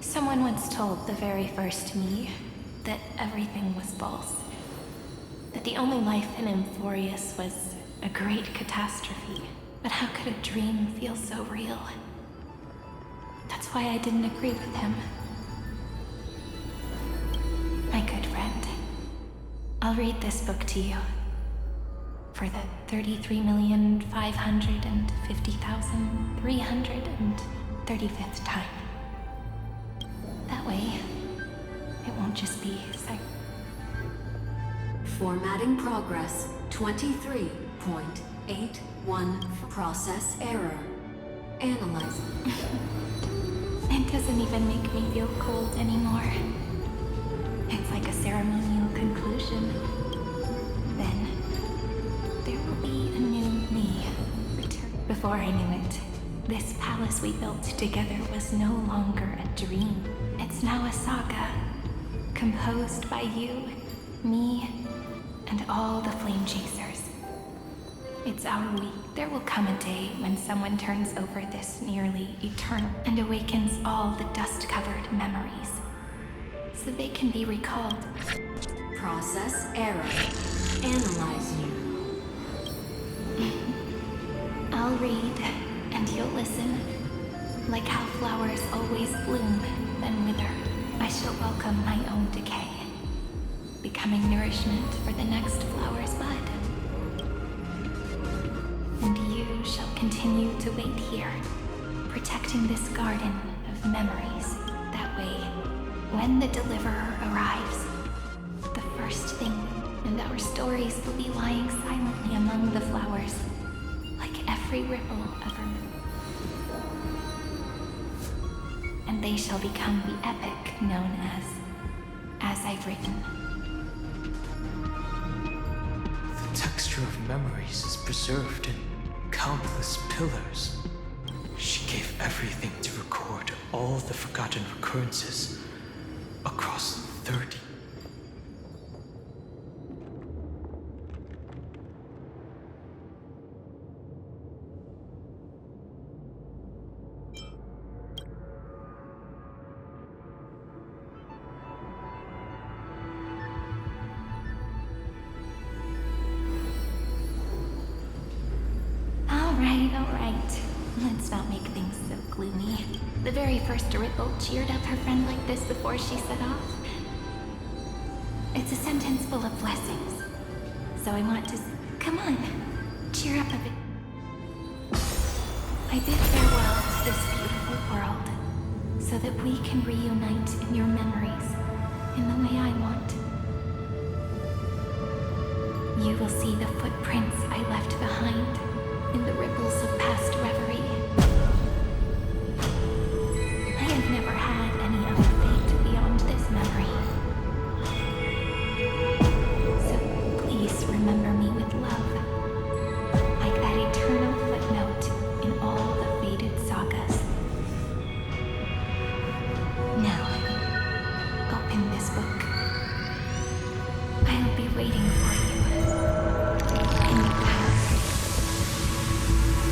Someone once told the very first me that everything was false. That the only life in Amphorius was a great catastrophe. But how could a dream feel so real? That's why I didn't agree with him. My good friend, I'll read this book to you. For the 33,550,335th time. That way, it won't just be Formatting progress 23.81 process error. Analyzing. It doesn't even make me feel cold anymore. It's like a ceremonial conclusion. Then, there will be a new me. Before I knew it, this palace we built together was no longer a dream. It's now a saga, composed by you, me, and all the flame chasers. It's our week. There will come a day when someone turns over this nearly eternal and awakens all the dust-covered memories, so they can be recalled. Process error. Analyze you. I'll read, and you'll listen. Like how flowers always bloom, then wither. I shall welcome my own decay, becoming nourishment for the next flower's bud. And you shall continue to wait here, protecting this garden of memories. That way, when the deliverer arrives, the first thing, and our stories will be lying silently among the flowers, like every ripple of her. And they shall become the epic known as I've written. The texture of memories is preserved in countless pillars. She gave everything to record all the forgotten recurrences across 30. All right. Let's not make things so gloomy. The very first ripple cheered up her friend like this before she set off. It's a sentence full of blessings. So I want to... Come on, cheer up a bit. I bid farewell to this beautiful world, so that we can reunite in your memories, in the way I want. You will see the footprints I left behind, in the ripples of past reverie. I have never had any other fate beyond this memory. So please remember me with love, like that eternal footnote in all the faded sagas. Now, open this book. I'll be waiting for you in the past.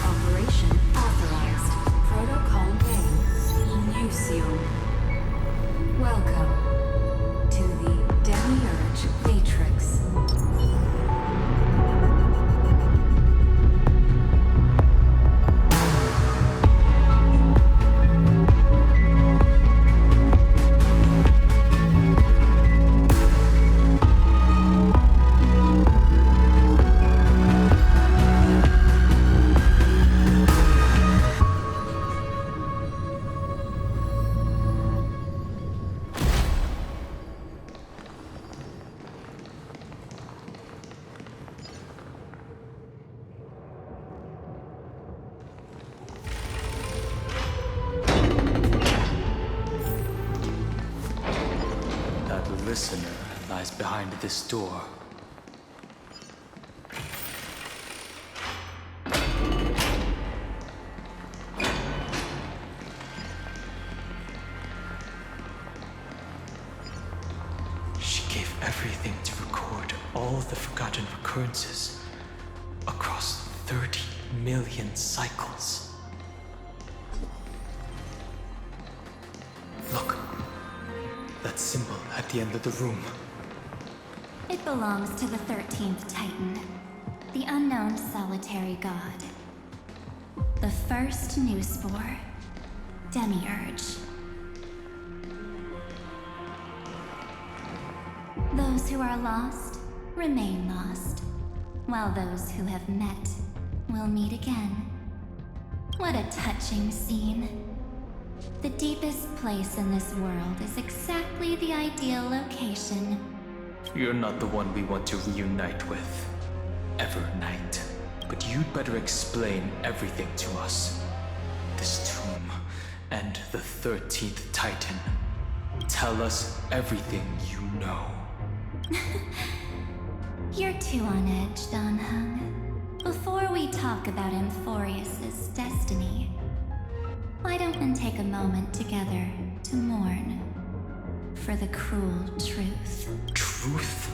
Operation authorized. Protocol name. Lucium. Welcome to the Demiurge Matrix. The listener lies behind this door. She gave everything to record all the forgotten recurrences across 30 million cycles. Look. that symbol at the end of the room? It belongs to the 13th Titan, the unknown solitary god. The first new spore, Demiurge. Those who are lost remain lost, while those who have met will meet again. What a touching scene. The deepest place in this world is exactly the ideal location. You're not the one we want to reunite with, Evernight. But you'd better explain everything to us. This tomb and the 13th Titan. Tell us everything you know. You're too on edge, Don Hung. Before we talk about Amphorius's destiny, why don't we take a moment together to mourn for the cruel truth? Truth?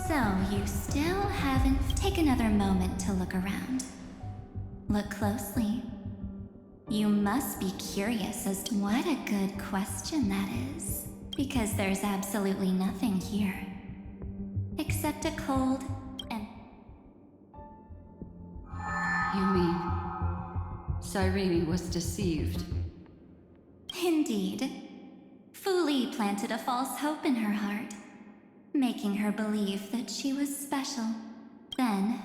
So you still haven't... Take another moment to look around. Look closely. You must be curious as to what a good question that is. Because there's absolutely nothing here. Except a cold and... You mean Cyrene was deceived? Indeed. Fu Li planted a false hope in her heart, making her believe that she was special. Then,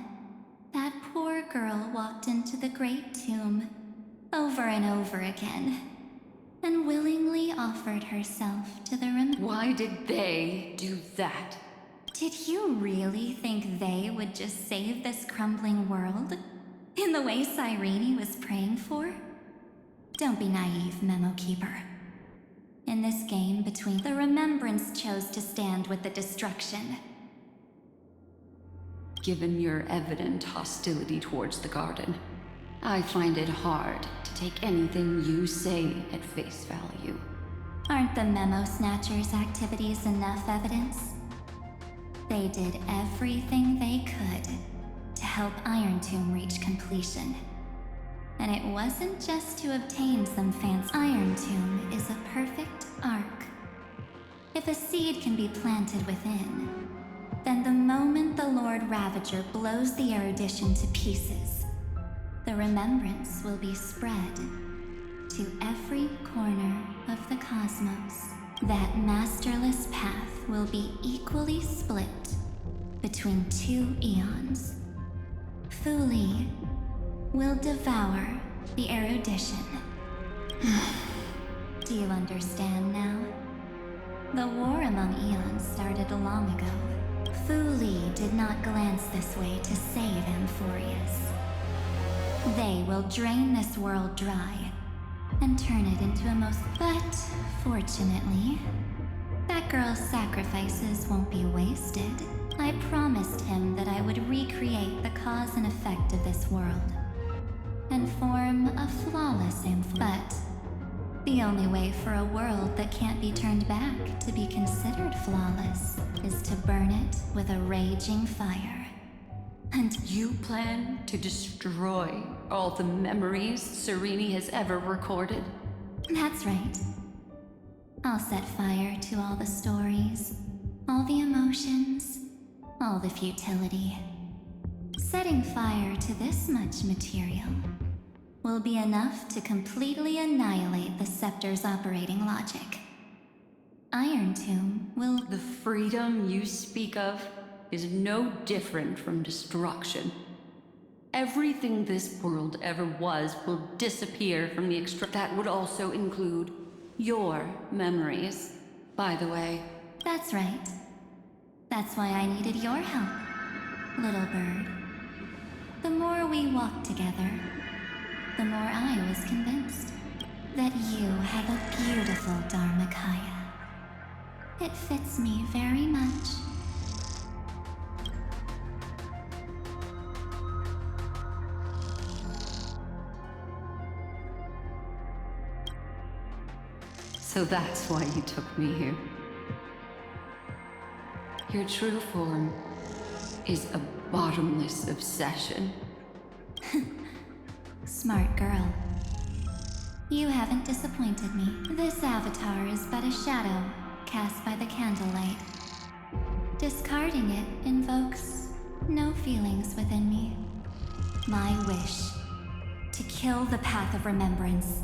that poor girl walked into the Great Tomb over and over again, and willingly offered herself to the Why did they do that? Did you really think they would just save this crumbling world? In the way Cyrene was praying for? Don't be naive, Memo Keeper. In this game between the Remembrance chose to stand with the destruction. Given your evident hostility towards the garden, I find it hard to take anything you say at face value. Aren't the Memo Snatchers' activities enough evidence? They did everything they could to help Iron Tomb reach completion. And it wasn't just to obtain some fancy. Iron Tomb is a perfect arc. If a seed can be planted within, then the moment the Lord Ravager blows the erudition to pieces, the remembrance will be spread to every corner of the cosmos. That masterless path will be equally split between two eons. Fu Li will devour the erudition. Do you understand now? The war among eons started long ago. Fu Li did not glance this way to save Amphorius. They will drain this world dry and turn it into a most... But, fortunately, that girl's sacrifices won't be wasted. I promised him that I would recreate the cause and effect of this world and form a flawless But the only way for a world that can't be turned back to be considered flawless is to burn it with a raging fire. And You plan to destroy all the memories Cyrene has ever recorded? that's right. I'll set fire to all the stories, all the emotions, all the futility. Setting fire to this much material will be enough to completely annihilate the Scepter's operating logic. Iron Tomb will... The freedom you speak of is no different from destruction. Everything this world ever was will disappear from the That would also include your memories, by the way. That's right. That's why I needed your help, little bird. The more we walked together, the more I was convinced that you have a beautiful Dharmakaya. It fits me very much. So that's why you took me here. Your true form is a bottomless obsession. Smart girl. You haven't disappointed me. This avatar is but a shadow, cast by the candlelight. Discarding it invokes no feelings within me. My wish to kill the path of remembrance.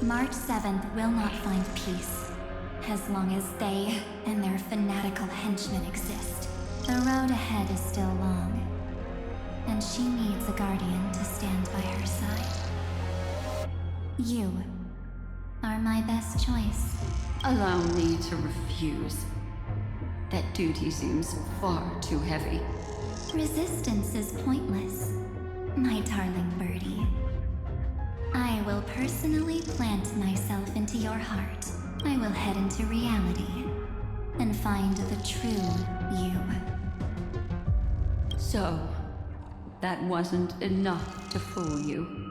March 7th will not find peace as long as they and their fanatical henchmen exist. The road ahead is still long, and she needs a guardian to stand by her side. You are my best choice. Allow me to refuse. That duty seems far too heavy. Resistance is pointless, my darling birdie. I will personally plant myself into your heart. I will head into reality and find the true you. So, that wasn't enough to fool you.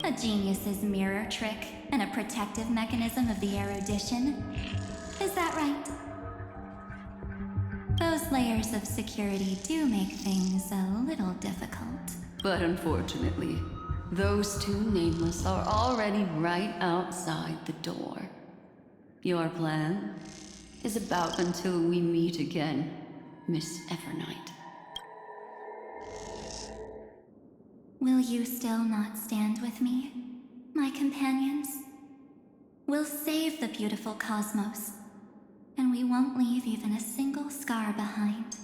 A genius's mirror trick and a protective mechanism of the erudition. Is that right? Those layers of security do make things a little difficult. But unfortunately, those two nameless are already right outside the door. Your plan is about until we meet again, Miss Evernight. Will you still not stand with me, my companions? We'll save the beautiful cosmos, and we won't leave even a single scar behind.